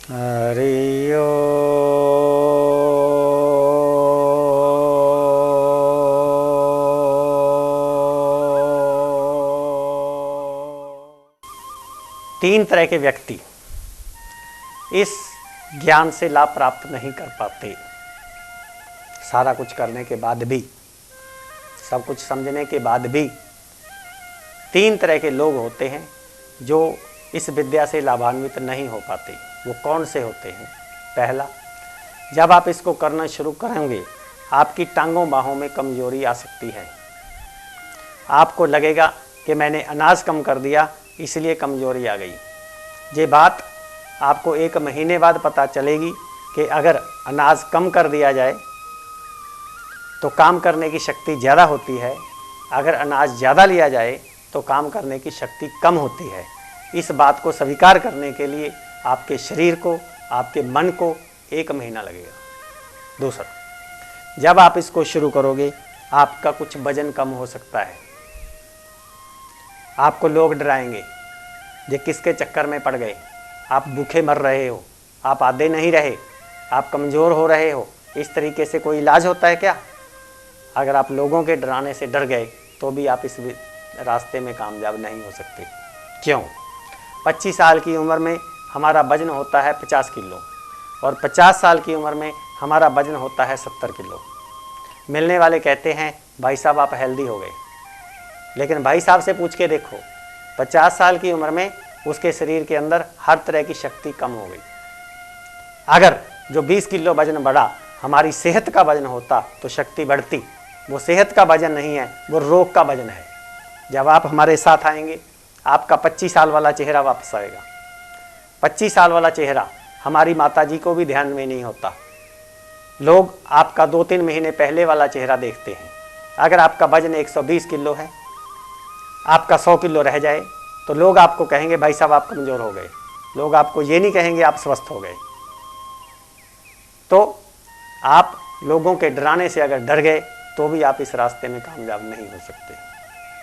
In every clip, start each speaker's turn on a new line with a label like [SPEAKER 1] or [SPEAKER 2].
[SPEAKER 1] हरि ओम। तीन तरह के व्यक्ति इस ज्ञान से लाभ प्राप्त नहीं कर पाते। सारा कुछ करने के बाद भी, सब कुछ समझने के बाद भी तीन तरह के लोग होते हैं जो इस विद्या से लाभान्वित नहीं हो पाते। वो कौन से होते हैं? पहला, जब आप इसको करना शुरू करेंगे आपकी टांगों बाहों में कमजोरी आ सकती है। आपको लगेगा कि मैंने अनाज कम कर दिया इसलिए कमजोरी आ गई। ये बात आपको 1 महीने बाद पता चलेगी कि अगर अनाज कम कर दिया जाए तो काम करने की शक्ति ज़्यादा होती है, अगर अनाज ज़्यादा लिया जाए तो काम करने की शक्ति कम होती है। इस बात को स्वीकार करने के लिए आपके शरीर को, आपके मन को 1 महीना लगेगा। दूसरा, जब आप इसको शुरू करोगे आपका कुछ वजन कम हो सकता है। आपको लोग डराएंगे, ये किसके चक्कर में पड़ गए, आप भूखे मर रहे हो, आप आधे नहीं रहे, आप कमज़ोर हो रहे हो। इस तरीके से कोई इलाज होता है क्या? अगर आप लोगों के डराने से डर गए तो भी आप इस रास्ते में कामयाब नहीं हो सकते। क्यों? 25 साल की उम्र में हमारा वजन होता है 50 किलो और 50 साल की उम्र में हमारा वजन होता है 70 किलो। मिलने वाले कहते हैं भाई साहब आप हेल्दी हो गए, लेकिन भाई साहब से पूछ के देखो 50 साल की उम्र में उसके शरीर के अंदर हर तरह की शक्ति कम हो गई। अगर जो 20 किलो वजन बढ़ा हमारी सेहत का वजन होता तो शक्ति बढ़ती। वो सेहत का वजन नहीं है, वो रोग का वजन है। जब आप हमारे साथ आएंगे आपका 25 साल वाला चेहरा वापस आएगा। 25 साल वाला चेहरा हमारी माताजी को भी ध्यान में नहीं होता। लोग आपका 2-3 महीने पहले वाला चेहरा देखते हैं। अगर आपका वजन 120 किलो है, आपका 100 किलो रह जाए तो लोग आपको कहेंगे भाई साहब आप कमज़ोर हो गए। लोग आपको ये नहीं कहेंगे आप स्वस्थ हो गए। तो आप लोगों के डराने से अगर डर गए तो भी आप इस रास्ते में कामयाब नहीं हो सकते।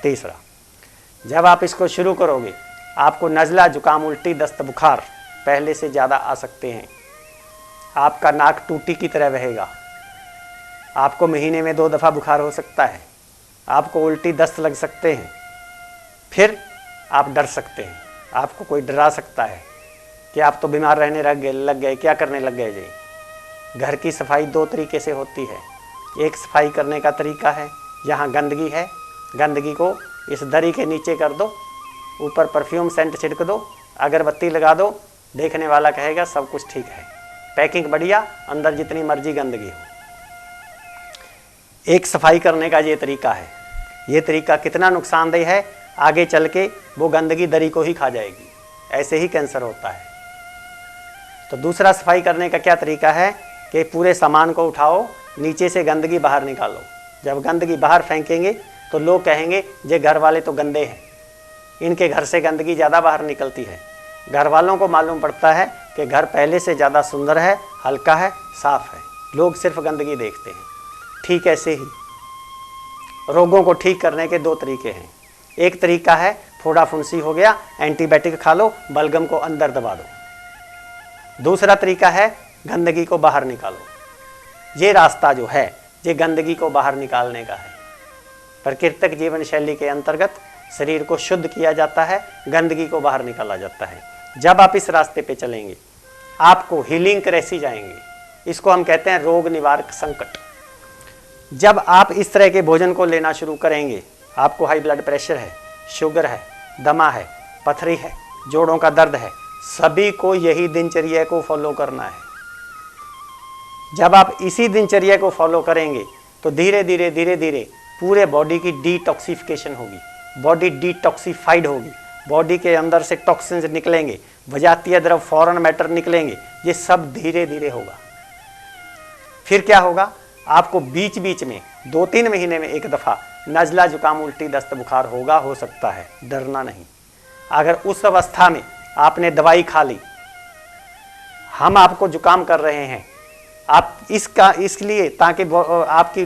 [SPEAKER 1] तीसरा, जब आप इसको शुरू करोगे आपको नज़ला, जुकाम, उल्टी, दस्त, बुखार पहले से ज़्यादा आ सकते हैं। आपका नाक टूटी की तरह बहेगा। आपको महीने में 2 दफ़ा बुखार हो सकता है। आपको उल्टी, दस्त लग सकते हैं। फिर आप डर सकते हैं। आपको कोई डरा सकता है कि आप तो बीमार रहने लग गए, क्या करने लग गए जी। घर की सफाई 2 तरीके से होती है। एक सफाई करने का तरीका है, यहाँ गंदगी है, गंदगी को इस दरी के नीचे कर दो, ऊपर परफ्यूम सेंट छिड़क दो, अगरबत्ती लगा दो, देखने वाला कहेगा सब कुछ ठीक है, पैकिंग बढ़िया, अंदर जितनी मर्जी गंदगी हो। एक सफाई करने का ये तरीका है। ये तरीका कितना नुकसानदेह है, आगे चल के वो गंदगी दरी को ही खा जाएगी। ऐसे ही कैंसर होता है। तो दूसरा सफाई करने का क्या तरीका है कि पूरे सामान को उठाओ, नीचे से गंदगी बाहर निकालो। जब गंदगी बाहर फेंकेंगे तो लोग कहेंगे ये घर वाले तो गंदे हैं, इनके घर से गंदगी ज़्यादा बाहर निकलती है। घर वालों को मालूम पड़ता है कि घर पहले से ज़्यादा सुंदर है, हल्का है, साफ है। लोग सिर्फ गंदगी देखते हैं। ठीक ऐसे ही रोगों को ठीक करने के 2 तरीके हैं। एक तरीका है फोड़ा फुंसी हो गया, एंटीबायोटिक खा लो, बलगम को अंदर दबा दो। दूसरा तरीका है गंदगी को बाहर निकालो। ये रास्ता जो है ये गंदगी को बाहर निकालने का है। प्राकृतिक जीवन शैली के अंतर्गत शरीर को शुद्ध किया जाता है, गंदगी को बाहर निकाला जाता है। जब आप इस रास्ते पे चलेंगे आपको हीलिंग करेसी जाएंगे। इसको हम कहते हैं रोग निवारक संकट। जब आप इस तरह के भोजन को लेना शुरू करेंगे, आपको हाई ब्लड प्रेशर है, शुगर है, दमा है, पथरी है, जोड़ों का दर्द है, सभी को यही दिनचर्या को फॉलो करना है। जब आप इसी दिनचर्या को फॉलो करेंगे तो धीरे धीरे धीरे धीरे पूरे बॉडी की डिटॉक्सिफिकेशन होगी, बॉडी डिटॉक्सिफाइड होगी, बॉडी के अंदर से टॉक्सिन्स निकलेंगे, विजातीय द्रव, फॉरेन मैटर निकलेंगे। ये सब धीरे धीरे होगा। फिर क्या होगा, आपको बीच बीच में 2-3 महीने में 1 दफ़ा नज़ला, जुकाम, उल्टी, दस्त, बुखार होगा, हो सकता है। डरना नहीं। अगर उस अवस्था में आपने दवाई खा ली, हम आपको जुकाम कर रहे हैं, आप इसलिए ताकि आपकी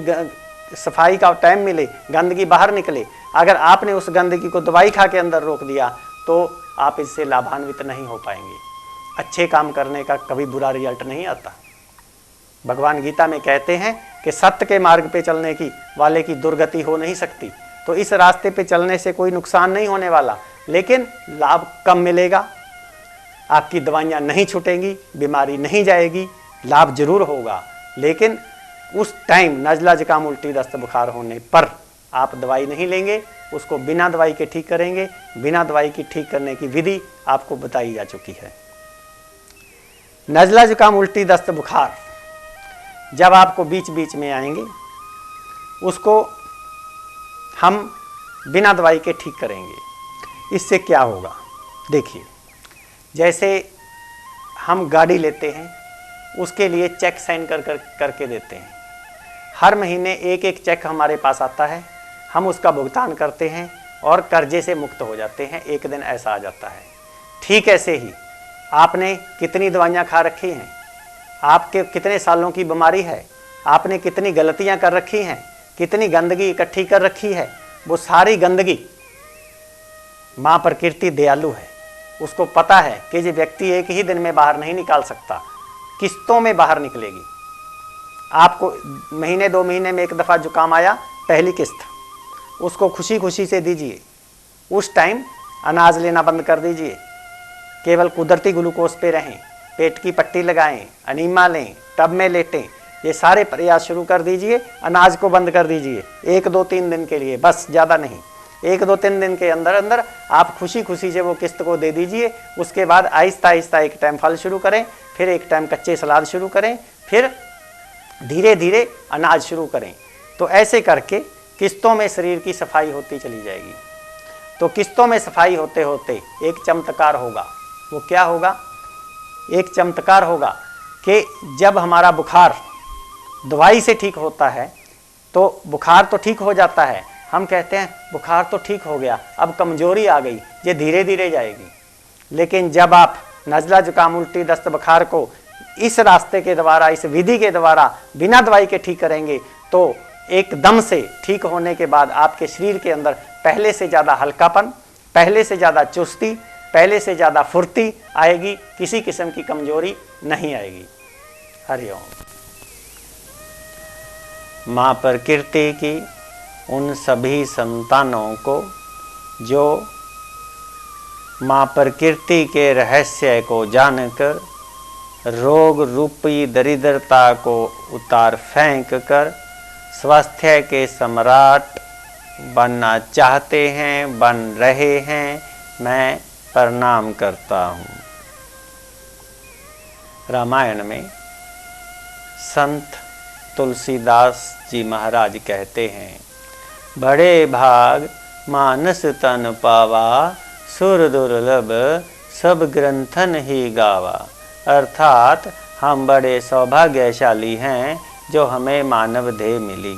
[SPEAKER 1] सफाई का टाइम मिले, गंदगी बाहर निकले। अगर आपने उस गंदगी को दवाई खा के अंदर रोक दिया तो आप इससे लाभान्वित नहीं हो पाएंगे। अच्छे काम करने का कभी बुरा रिजल्ट नहीं आता। भगवान गीता में कहते हैं कि सत्य के मार्ग पे चलने की वाले की दुर्गति हो नहीं सकती। तो इस रास्ते पे चलने से कोई नुकसान नहीं होने वाला, लेकिन लाभ कम मिलेगा। आपकी दवाइयाँ नहीं छूटेंगी, बीमारी नहीं जाएगी, लाभ जरूर होगा, लेकिन उस टाइम नज़ला जुकाम उल्टी दस्त बुखार होने पर आप दवाई नहीं लेंगे, उसको बिना दवाई के ठीक करेंगे। बिना दवाई की ठीक करने की विधि आपको बताई जा चुकी है। नज़ला जुकाम उल्टी दस्त बुखार जब आपको बीच बीच में आएंगे, उसको हम बिना दवाई के ठीक करेंगे। इससे क्या होगा, देखिए, जैसे हम गाड़ी लेते हैं, उसके लिए चेक साइन करके देते हैं। हर महीने एक एक चेक हमारे पास आता है, हम उसका भुगतान करते हैं और कर्जे से मुक्त हो जाते हैं। एक दिन ऐसा आ जाता है। ठीक ऐसे ही आपने कितनी दवाइयाँ खा रखी हैं, आपके कितने सालों की बीमारी है, आपने कितनी गलतियाँ कर रखी हैं, कितनी गंदगी इकट्ठी कर रखी है, वो सारी गंदगी, माँ प्रकृति दयालु है, उसको पता है कि ये व्यक्ति एक ही दिन में बाहर नहीं निकाल सकता, किस्तों में बाहर निकलेगी। आपको महीने 2 महीने में एक दफ़ा जुकाम आया, पहली किस्त उसको खुशी खुशी से दीजिए। उस टाइम अनाज लेना बंद कर दीजिए, केवल कुदरती ग्लूकोज पे रहें, पेट की पट्टी लगाएं, अनीमा लें, टब में लेटें, ये सारे प्रयास शुरू कर दीजिए। अनाज को बंद कर दीजिए 1 2 3 दिन के लिए, बस ज़्यादा नहीं। 1 2 3 दिन के अंदर अंदर आप खुशी खुशी से वो किस्त को दे दीजिए। उसके बाद आहिस्ता आहिस्ता एक टाइम फल शुरू करें, फिर एक टाइम कच्चे सलाद शुरू करें, फिर धीरे धीरे अनाज शुरू करें। तो ऐसे करके किस्तों में शरीर की सफाई होती चली जाएगी। तो किस्तों में सफाई होते होते एक चमत्कार होगा। वो क्या होगा? एक चमत्कार होगा कि जब हमारा बुखार दवाई से ठीक होता है, तो बुखार तो ठीक हो जाता है, हम कहते हैं बुखार तो ठीक हो गया, अब कमजोरी आ गई, ये धीरे धीरे जाएगी। लेकिन जब आप नज़ला जुकाम उल्टी दस्त बुखार को इस रास्ते के द्वारा, इस विधि के द्वारा बिना दवाई के ठीक करेंगे, तो एकदम से ठीक होने के बाद आपके शरीर के अंदर पहले से ज़्यादा हल्कापन, पहले से ज़्यादा चुस्ती, पहले से ज़्यादा फुर्ती आएगी, किसी किस्म की कमजोरी नहीं आएगी। हरिओम। माँ प्रकृति की उन सभी संतानों को जो माँ प्रकृति के रहस्य को जानकर रोग रूपी दरिद्रता को उतार फेंक कर स्वास्थ्य के सम्राट बनना चाहते हैं, बन रहे हैं, मैं प्रणाम करता हूँ। रामायण में संत तुलसीदास जी महाराज कहते हैं, बड़े भाग मानस तन पावा, सुर दुर्लभ सब ग्रंथन ही गावा। अर्थात हम बड़े सौभाग्यशाली हैं जो हमें मानव देह मिली।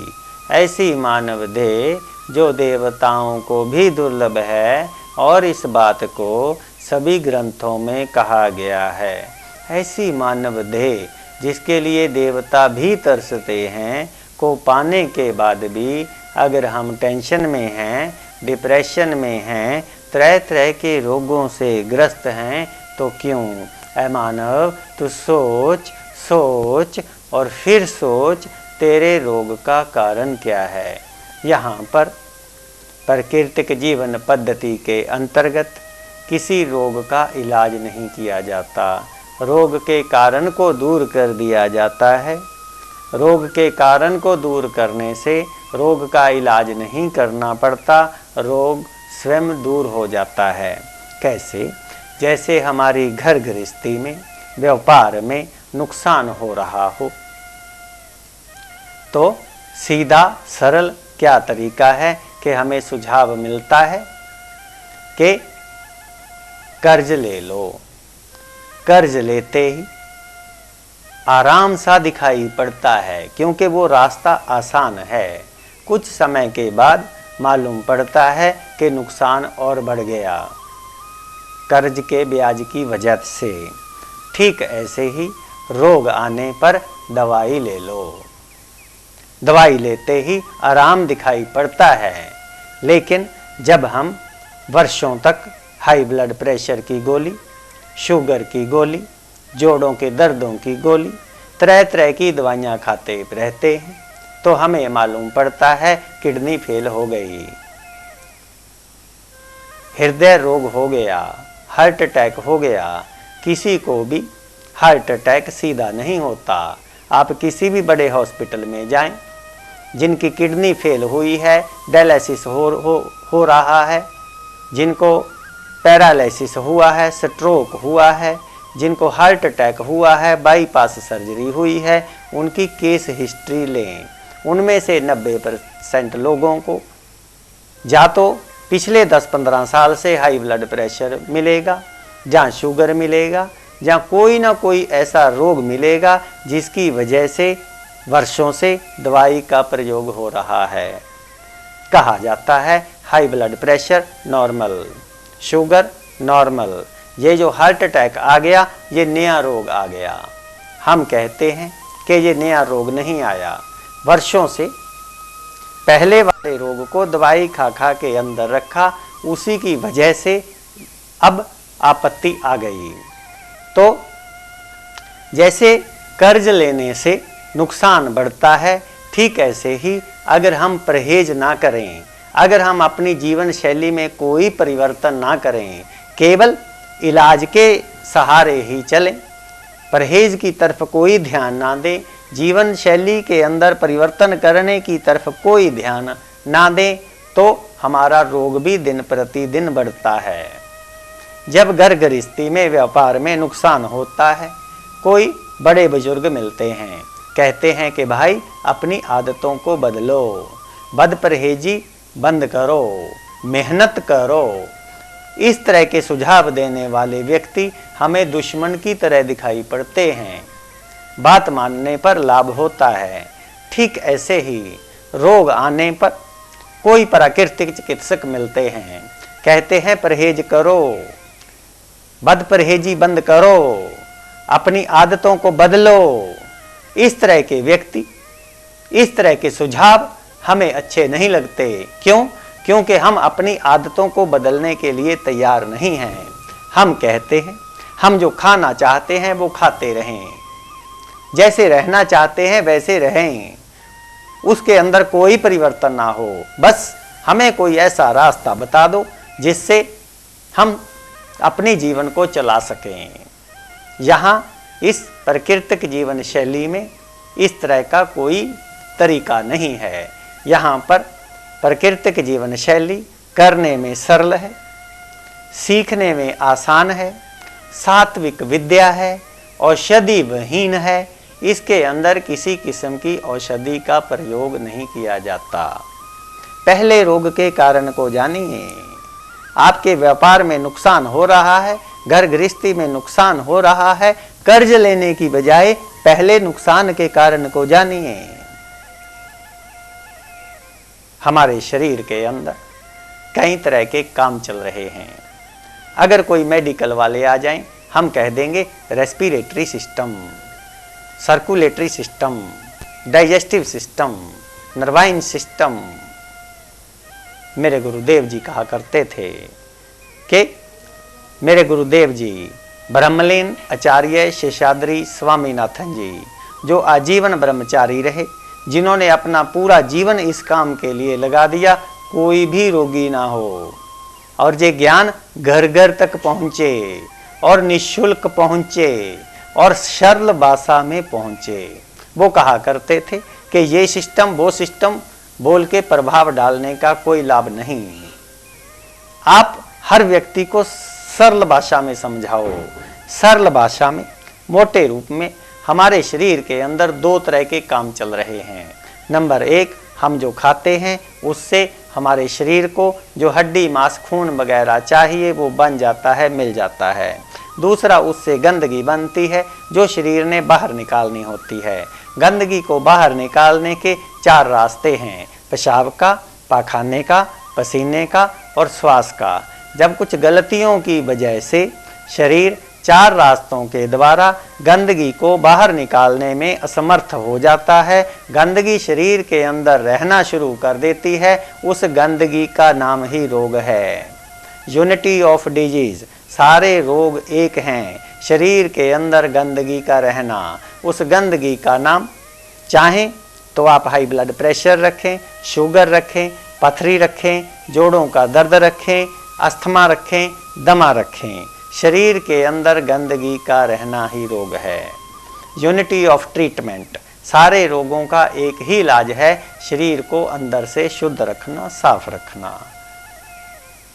[SPEAKER 1] ऐसी मानव देह जो देवताओं को भी दुर्लभ है, और इस बात को सभी ग्रंथों में कहा गया है। ऐसी मानव देह जिसके लिए देवता भी तरसते हैं, को पाने के बाद भी अगर हम टेंशन में हैं, डिप्रेशन में हैं, तरह तरह के रोगों से ग्रस्त हैं, तो क्यों ऐ मानव तू सोच सोच और फिर सोच, तेरे रोग का कारण क्या है। यहाँ पर प्राकृतिक जीवन पद्धति के अंतर्गत किसी रोग का इलाज नहीं किया जाता, रोग के कारण को दूर कर दिया जाता है। रोग के कारण को दूर करने से रोग का इलाज नहीं करना पड़ता, रोग स्वयं दूर हो जाता है। कैसे? जैसे हमारी घर गृहस्थी में, व्यापार में नुकसान हो रहा हो, तो सीधा सरल क्या तरीका है कि हमें सुझाव मिलता है कि कर्ज ले लो। कर्ज लेते ही आराम सा दिखाई पड़ता है, क्योंकि वो रास्ता आसान है। कुछ समय के बाद मालूम पड़ता है कि नुकसान और बढ़ गया कर्ज के ब्याज की वजह से। ठीक ऐसे ही रोग आने पर दवाई ले लो। दवाई लेते ही आराम दिखाई पड़ता है, लेकिन जब हम वर्षों तक हाई ब्लड प्रेशर की गोली, शुगर की गोली, जोड़ों के दर्दों की गोली, तरह तरह की दवाइयाँ खाते रहते हैं तो हमें मालूम पड़ता है किडनी फेल हो गई, हृदय रोग हो गया, हार्ट अटैक हो गया। किसी को भी हार्ट अटैक सीधा नहीं होता। आप किसी भी बड़े हॉस्पिटल में जाएं, जिनकी किडनी फेल हुई है, डायलिसिस हो रहा है, जिनको पैरालिसिस हुआ है, स्ट्रोक हुआ है, जिनको हार्ट अटैक हुआ है, बाईपास सर्जरी हुई है, उनकी केस हिस्ट्री लें। उनमें से 90% लोगों को या तो पिछले 10-15 साल से हाई ब्लड प्रेशर मिलेगा, जहाँ शुगर मिलेगा, जहाँ कोई ना कोई ऐसा रोग मिलेगा जिसकी वजह से वर्षों से दवाई का प्रयोग हो रहा है। कहा जाता है high blood pressure normal, sugar normal, ये जो हार्ट अटैक आ गया ये नया रोग आ गया। हम कहते हैं कि ये नया रोग नहीं आया, वर्षों से पहले वाले रोग को दवाई खा खा के अंदर रखा, उसी की वजह से अब आपत्ति आ गई। तो जैसे कर्ज लेने से नुकसान बढ़ता है, ठीक ऐसे ही अगर हम परहेज ना करें, अगर हम अपनी जीवन शैली में कोई परिवर्तन ना करें, केवल इलाज के सहारे ही चलें, परहेज की तरफ कोई ध्यान ना दें, जीवन शैली के अंदर परिवर्तन करने की तरफ कोई ध्यान ना दें, तो हमारा रोग भी दिन प्रतिदिन बढ़ता है। जब घर गृहस्थी में, व्यापार में नुकसान होता है, कोई बड़े बुजुर्ग मिलते हैं, कहते हैं कि भाई अपनी आदतों को बदलो, बद परहेजी बंद करो, मेहनत करो। इस तरह के सुझाव देने वाले व्यक्ति हमें दुश्मन की तरह दिखाई पड़ते हैं। बात मानने पर लाभ होता है, ठीक ऐसे ही रोग आने पर कोई प्राकृतिक चिकित्सक मिलते हैं, कहते हैं परहेज करो, बद परहेजी बंद करो, अपनी आदतों को बदलो। इस तरह के व्यक्ति, इस तरह के सुझाव हमें अच्छे नहीं लगते। क्यों? क्योंकि हम अपनी आदतों को बदलने के लिए तैयार नहीं हैं। हम कहते हैं हम जो खाना चाहते हैं वो खाते रहें, जैसे रहना चाहते हैं वैसे रहें, उसके अंदर कोई परिवर्तन ना हो। बस हमें कोई ऐसा रास्ता बता दो जिससे हम अपने जीवन को चला सकें। यहाँ इस प्राकृतिक जीवन शैली में इस तरह का कोई तरीका नहीं है। यहाँ पर प्राकृतिक जीवन शैली करने में सरल है, सीखने में आसान है, सात्विक विद्या है, औषधि विहीन है। इसके अंदर किसी किस्म की औषधि का प्रयोग नहीं किया जाता। पहले रोग के कारण को जानिए। आपके व्यापार में नुकसान हो रहा है, घर गृहस्थी में नुकसान हो रहा है, कर्ज लेने की बजाय पहले नुकसान के कारण को जानिए। हमारे शरीर के अंदर कई तरह के काम चल रहे हैं। अगर कोई मेडिकल वाले आ जाएं, हम कह देंगे respiratory system, circulatory system, digestive system, nervine system. मेरे गुरुदेव जी कहा करते थे कि मेरे गुरुदेव जी ब्रह्मलीन आचार्य शेषाद्री स्वामीनाथन जी, जो आजीवन ब्रह्मचारी रहे, जिन्होंने अपना पूरा जीवन इस काम के लिए लगा दिया, कोई भी रोगी ना हो, और ये ज्ञान घर घर तक पहुँचे और निःशुल्क पहुँचे और सरल भाषा में पहुँचे। वो कहा करते थे कि ये सिस्टम वो सिस्टम बोल के प्रभाव डालने का कोई लाभ नहीं। आप हर व्यक्ति को सरल भाषा में समझाओ। सरल भाषा में, मोटे रूप में हमारे शरीर के अंदर दो तरह के काम चल रहे हैं। नंबर 1, हम जो खाते हैं उससे हमारे शरीर को जो हड्डी मांस खून वगैरह चाहिए वो बन जाता है, मिल जाता है। दूसरा, उससे गंदगी बनती है जो शरीर ने बाहर निकालनी होती है। गंदगी को बाहर निकालने के 4 रास्ते हैं, पेशाब का, पाखाने का, पसीने का और श्वास का। जब कुछ गलतियों की वजह से शरीर 4 रास्तों के द्वारा गंदगी को बाहर निकालने में असमर्थ हो जाता है, गंदगी शरीर के अंदर रहना शुरू कर देती है, उस गंदगी का नाम ही रोग है। यूनिटी ऑफ डिजीज, सारे रोग एक हैं। शरीर के अंदर गंदगी का रहना, उस गंदगी का नाम, चाहें तो आप हाई ब्लड प्रेशर रखें, शुगर रखें, पथरी रखें, जोड़ों का दर्द रखें, अस्थमा रखें, दमा रखें, शरीर के अंदर गंदगी का रहना ही रोग है। यूनिटी ऑफ ट्रीटमेंट, सारे रोगों का एक ही इलाज है, शरीर को अंदर से शुद्ध रखना, साफ रखना।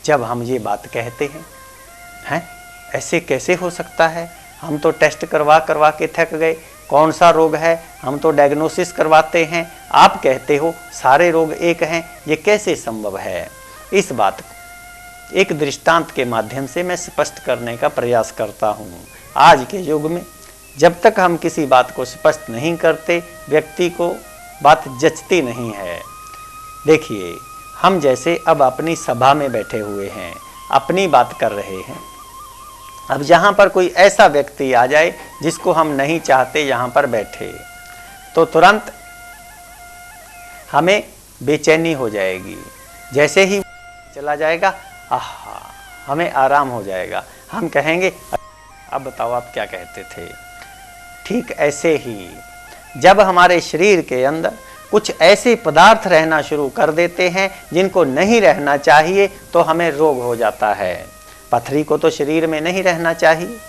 [SPEAKER 1] जब हम ये बात कहते हैं ऐसे कैसे हो सकता है, हम तो टेस्ट करवा करवा के थक गए, कौन सा रोग है, हम तो डायग्नोसिस करवाते हैं, आप कहते हो सारे रोग एक हैं, ये कैसे संभव है? इस बात को एक दृष्टांत के माध्यम से मैं स्पष्ट करने का प्रयास करता हूँ। आज के युग में जब तक हम किसी बात को स्पष्ट नहीं करते, व्यक्ति को बात जचती नहीं है। देखिए, हम जैसे अब अपनी सभा में बैठे हुए हैं, अपनी बात कर रहे हैं। अब यहाँ पर कोई ऐसा व्यक्ति आ जाए जिसको हम नहीं चाहते यहाँ पर बैठे, तो तुरंत हमें बेचैनी हो जाएगी। जैसे ही चला जाएगा, आहा, हमें आराम हो जाएगा। हम कहेंगे अब बताओ आप क्या कहते थे। ठीक ऐसे ही जब हमारे शरीर के अंदर कुछ ऐसे पदार्थ रहना शुरू कर देते हैं जिनको नहीं रहना चाहिए, तो हमें रोग हो जाता है। पथरी को तो शरीर में नहीं रहना चाहिए।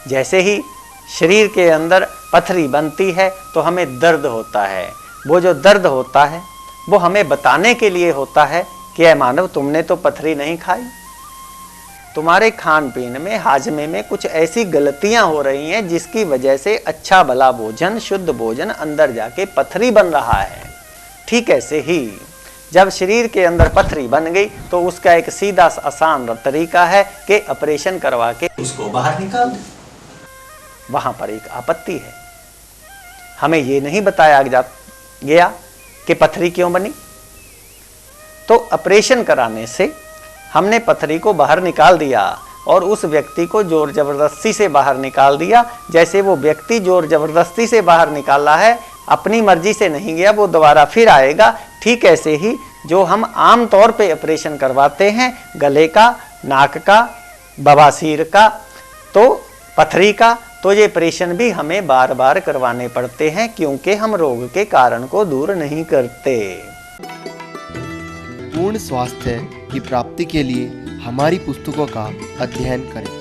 [SPEAKER 1] जैसे ही शरीर के अंदर पथरी बनती है तो हमें दर्द होता है। वो जो दर्द होता है वो हमें बताने के लिए होता है कि ऐ मानव, तुमने तो पथरी नहीं खाई, तुम्हारे खान पीन में, हाजमे में कुछ ऐसी गलतियां हो रही हैं जिसकी वजह से अच्छा भला भोजन, शुद्ध भोजन अंदर जाके पथरी बन रहा है। ठीक ऐसे ही जब शरीर के अंदर पथरी बन गई तो उसका एक सीधा आसान तरीका है कि ऑपरेशन करवा के उसको बाहर निकाल दो। वहां पर एक आपत्ति है, हमें ये नहीं बताया गया कि पथरी क्यों बनी। तो ऑपरेशन कराने से हमने पथरी को बाहर निकाल दिया और उस व्यक्ति को जोर जबरदस्ती से बाहर निकाल दिया। जैसे वो व्यक्ति जोर जबरदस्ती से बाहर निकाला है, अपनी मर्जी से नहीं गया, वो दोबारा फिर आएगा। ठीक ऐसे ही जो हम आम तौर पे ऑपरेशन करवाते हैं, गले का, नाक का, बवासीर का, तो पथरी का, तो ये ऑपरेशन भी हमें बार बार करवाने पड़ते हैं, क्योंकि हम रोग के कारण को दूर नहीं करते।
[SPEAKER 2] पूर्ण स्वास्थ्य की प्राप्ति के लिए हमारी पुस्तकों का अध्ययन करें।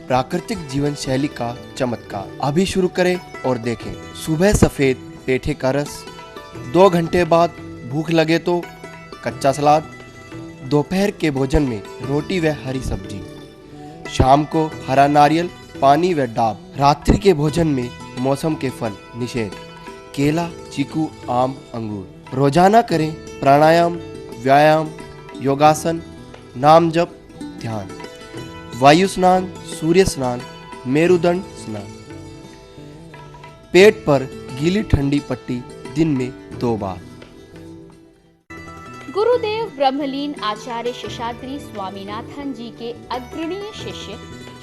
[SPEAKER 2] प्राकृतिक जीवन शैली का चमत्कार अभी शुरू करें और देखें। सुबह सफेद पेठे का रस, 2 घंटे बाद भूख लगे तो कच्चा सलाद, दोपहर के भोजन में रोटी व हरी सब्जी, शाम को हरा नारियल पानी व डाब, रात्रि के भोजन में मौसम के फल निषेध, केला, चीकू, आम, अंगूर। रोजाना करें प्राणायाम, व्यायाम, योगासन, नाम जप, ध्यान, वायु स्नान, सूर्य स्नान, मेरुदंड स्नान। पेट पर गीली ठंडी पट्टी दिन में 2 बार।
[SPEAKER 3] गुरुदेव ब्रह्मलीन आचार्य शेषाद्री स्वामीनाथन जी के अग्रणीय शिष्य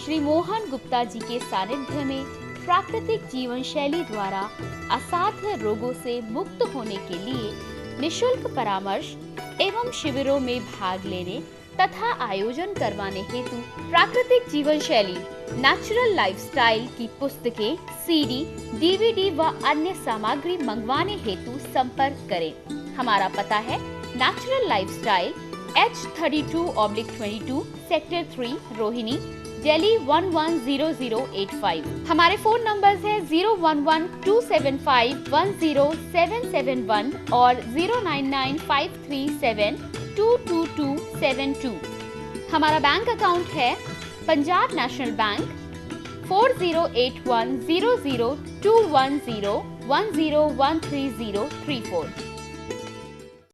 [SPEAKER 3] श्री मोहन गुप्ता जी के सानिध्य में प्राकृतिक जीवन शैली द्वारा असाध्य रोगों से मुक्त होने के लिए निशुल्क परामर्श एवं शिविरों में भाग लेने तथा आयोजन करवाने हेतु प्राकृतिक जीवन शैली नेचुरल लाइफस्टाइल की पुस्तकें, सीडी, डीवीडी व अन्य सामग्री मंगवाने हेतु संपर्क करें। हमारा पता है natural lifestyle, H32/22, sector 3, Rohini, Delhi 110085। हमारे फोन नंबर्स है 011-275-10771 और 099-537-22272। हमारा बैंक अकाउंट है पंजाब नेशनल बैंक 4081002101013034।